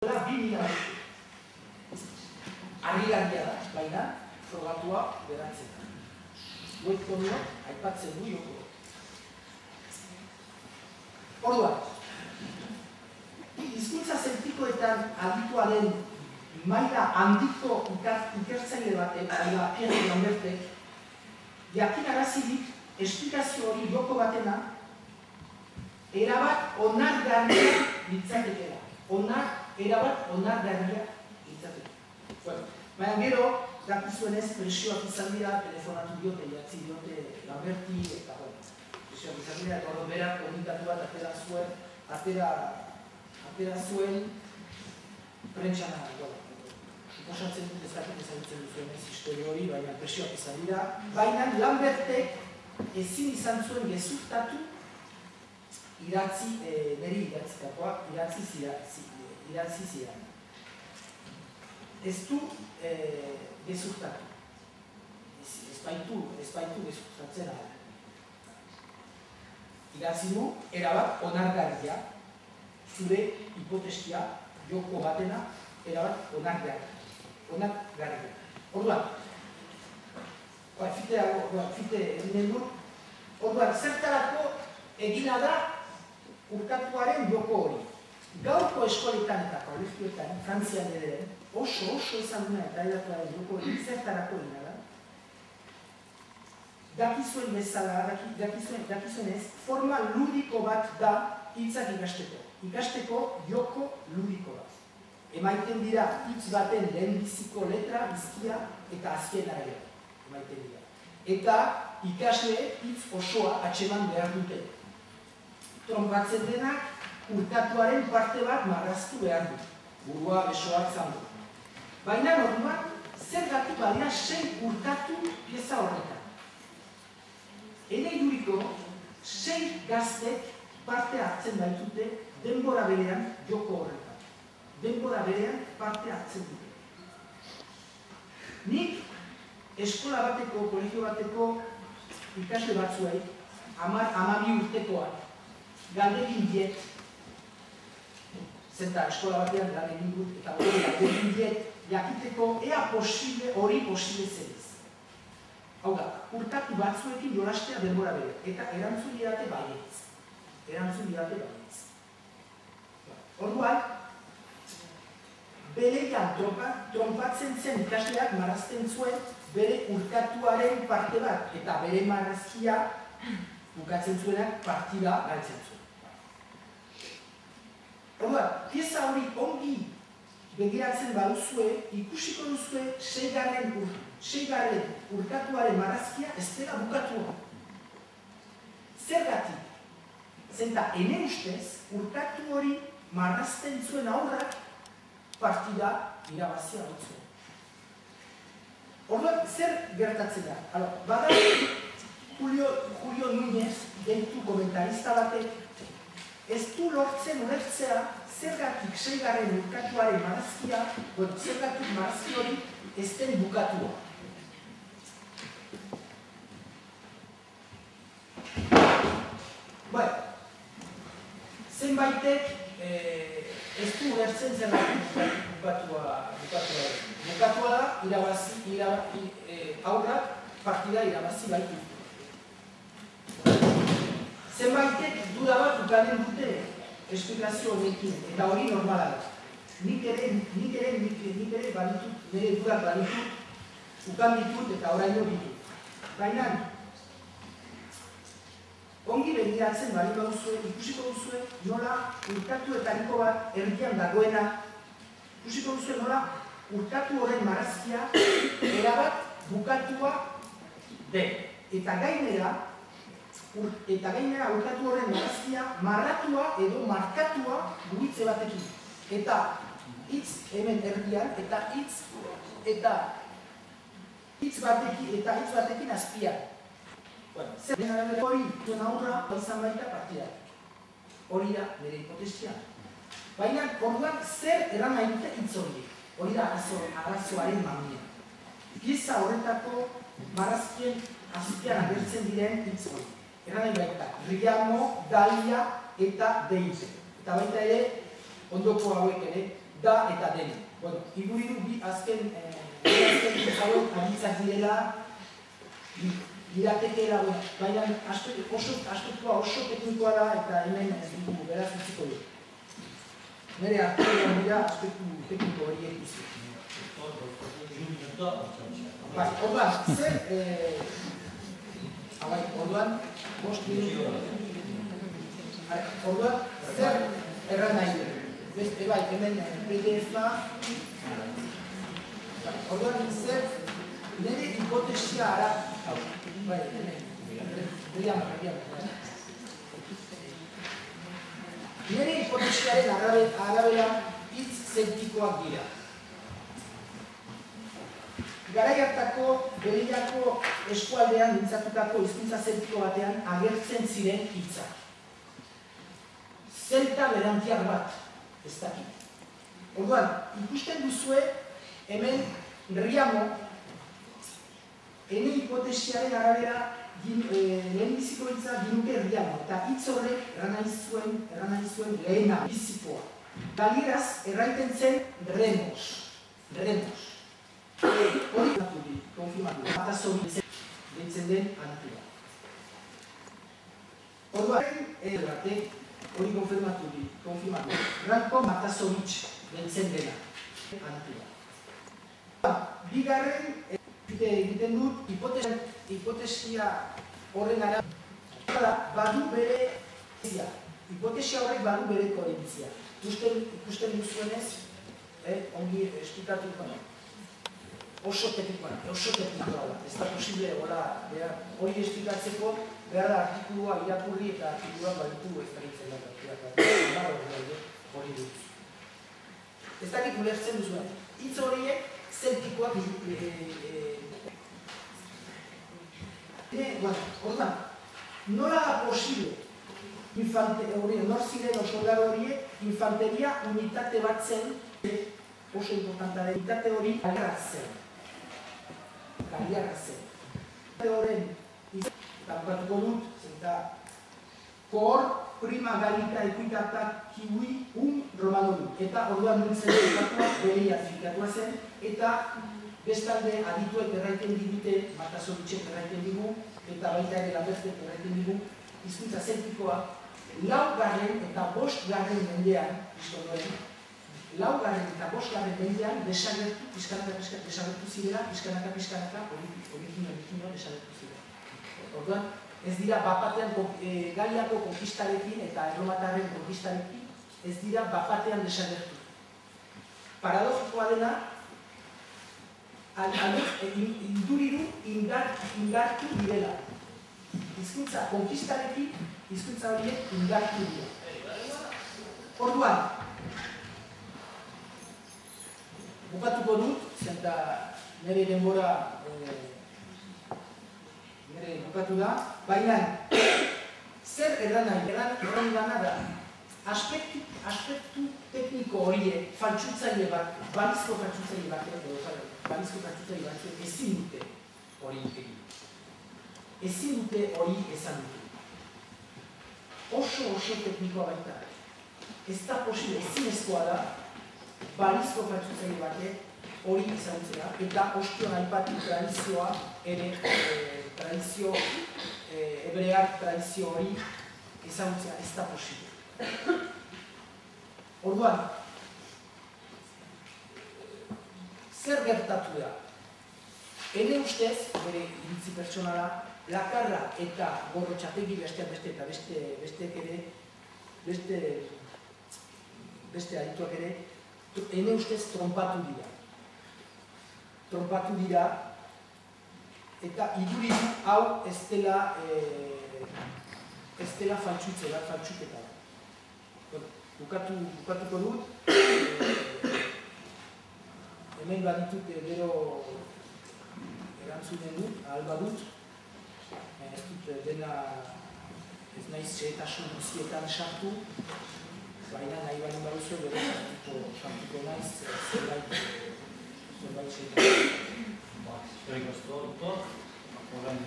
2000 harrigarria da, baina frogatua beratzen da. Goizkonio aipatzen du joko. Orduan, hizkuntza zeltikoetan aditua den maila handiko ikertzaile batek, Pierre Lambertek, jakinarazirik esplikazio hori joko batena erabat onargarria litzatekeela. Erabat onargarria litzatekeela. Baina gero, dakizuenez presioak izan dira, telefonatu diote, jatzi diote Lamberti, eta presioak izan dira, eta hori berak komunikatu bat atera zuen prentxana. Suposatzen dut ezakit ezagutzen duzuenez historio hori, baina presioak izan dira. Baina Lambertek ezin izan zuen gezurtatu niri idatzitakoa, idatzi zidan. Ez du gezurtatu. Ez baitu gezurtatzen ala. Idatzi du, erabat onargarria, zure hipotesia joko batena, erabat onargarria. Orduan, fite eginen du, orduan, zertarako egina da urkatuaren joko hori. Gaurko eskoletan eta kolegioetan, Frantzian ere, oso izan duna eta edatuaren joko hori zertarako egina da. Dakizuen bezala, dakizuenez, forma ludiko bat da hitzak ikasteko. Ikasteko joko ludiko bat. Emaiten dira hitz baten lehenbiziko letra, bizkia eta azken argia. Emaiten dira. Eta ikasle hitz osoa atseman behar dute. Tronpatzen denak urkatuaren parte bat marraztu behar du. Burua besoak zango. Baina normal, zergatik badira 6 urkatu pieza horretan. Ene juriko, 6 gaztek parte hartzen baitute denbora berean joko horretan. Denbora berean parte hartzen dute. Nik eskola bateko, kolegio bateko ikasle batzuei, 12 urtekoak, galdegin diet, zenta eskola batean galdegin dut, eta hori galdegin diet, jakiteko ea hori posible zeriz. Hau da, urkatu batzuekin jolastea denbora bere, eta erantzun didate baietz. Orduan, berean tronpatzen zen ikasleak marrazten zuen bere urkatuaren parte bat, eta bere marrazkia bukatzen zuenak partida galtzen zuen. Orduan, pieza hori ongi begiratzen baduzue, ikusiko duzue 6. urkatuaren marrazkia ez dela bukatua. Zergatik? Zenta, ene ustez, urkatu hori marrazten zuen aurrak partida irabazia dut zuen. Orduan, zer gertatzen da? Bada, Julio Núñez, deitu komentarista batek, ez du lortzen ulertzea zergatik 6. urkatuaren marrazkia, zergatik marrazki hori ez den bukatua. Zenbaitek ez du ulertzen zergatik bukatua da, aurrak partida irabazi baitu. Zenbaitek duda bat ukanen dute esplikazio honekin, eta hori normala da. Nik ere balitut, nire dudak balitut, ukan ditut eta oraino ditut. Baina, ongi begiratzen bali baduzue, ikusiko duzue nola urkatuetariko bat erdian dagoena, ikusiko duzue nola urkatu horren marrazkia erabat bukatua den. Eta gainera urkatu horren marrazkia marratua edo markatua guitze batekin. Eta hitz hemen erdian, eta hitz batekin azpian. Zer hori duen aurra izan baita partida. Hori da nire hipotesia. Baina, orduan, zer eran nahi dute hitz hori? Hori da arazoaren mamia. Pieza horretako marrazkien azpian agertzen diren hitz hori. Eran nahi baita, Riamo, Dalia eta Deize. Eta baita ere, ondoko hauek ere da eta den. Bueno, iguridu bi azken hauek aditzak direla, iratekeela, baina aspektua oso teknikoa da eta hemen ez dugu beraz utziko du. Nire artean dira aspektu tekniko horiek izi. Bai, orduan, zer... Orduan, zer erran nahi du? Beste bai, hemen PDF-a... Orduan, zer nire hipotesia ara... Bai, hemen... Nire hipotesiaren arabera hitz zeltikoak dira. Garai hartako, Berilako eskualdean mintzatutako hizkuntza zeltiko batean agertzen ziren hitzak. Zelta berantiar bat, ez dakit. Orduan, ikusten duzue, hemen Riamo, ene hipotesiaren arabera lehenbiziko hitza ginuke Riamo, eta hitz horrek erran zuen lehena, bizikoa. Galieraz, erraiten zen Remos. Hori konfirmatu, Matasovic deitzen den anatua. Orduan, hori konfirmatu, Ranko Matasovic deitzen dena anatua. Bigarren, egiten dut, hipotesia horren arabera badu bere koherentzia. Hipotesia horrek badu bere koherentzia. Ikusten duzuenez, ongi esplikatuko nahi. Oso teknikoa da, ez da posible hori esplikatzeko behar da artikulua irakurri eta artikulua baditu ez dakitzen da hori dut. Ez dakit ulertzen duzuen. Hitz horiek zeltikoak orduan, nola da posible nor ziren soldadu horiek infanteria unitate bat zen oso importanta da, unitate hori galiarra zen. Horren, bukatuko dut, zenta kor, prima galita ekuitata kiwi romano dut. Eta orduan nintzen dut, bereia zikatua zen, eta bestalde adituek erraiten digute, Matasovicek erraiten digu, eta baita ere Lambertek erraiten digu, hizkuntza zeltikoa, 4. eta 5. mendean, laugarren eta 5. mendean desagertu, pizkanaka desagertu zirela, pizkanaka, origino desagertu zirela. Orduan, ez dira bapatean Galiako konkistarekin eta erromatarren konkistarekin, ez dira bapatean desagertu. Paradogikoa dena, induriru indartu direla. Hizkuntza konkistarekin, hizkuntza horiek indartu dira. Orduan, bukatuko dut, zenta nire denbora bukatu da, baina zer erran nahi? Erran gana da, aspektu tekniko horiek faltsutzaile bat, balizko faltsutzaile bat, ezin dute hori egin. Ezin dute hori esan dute. Oso teknikoa baita. Ez da posible, ezinezkoa da, balizko faltsutzaile batek hori izautzea, eta ostion aipatu tradizioa ere, tradizio, hebrear tradizio hori izautzea, ez da posible. Orduan, zer gertatu da? Ene ustez, bere iritzi pertsonala, Lakarra eta Gorrotxategi besteak beste eta besteek ere, beste adituak ere, ene ustez trompatu dira, eta iduridu hau ez dela faltsuketa da. Bukatuko dut, hemen baditut gero erantzunen dut, ahal badut, ez dut dena ez naiz xehetasun guztietan sartu, baina nahi balen baduzu, gero sartuko naiz zerbait xehetasun. Eskerrik asko, doktor. Horren,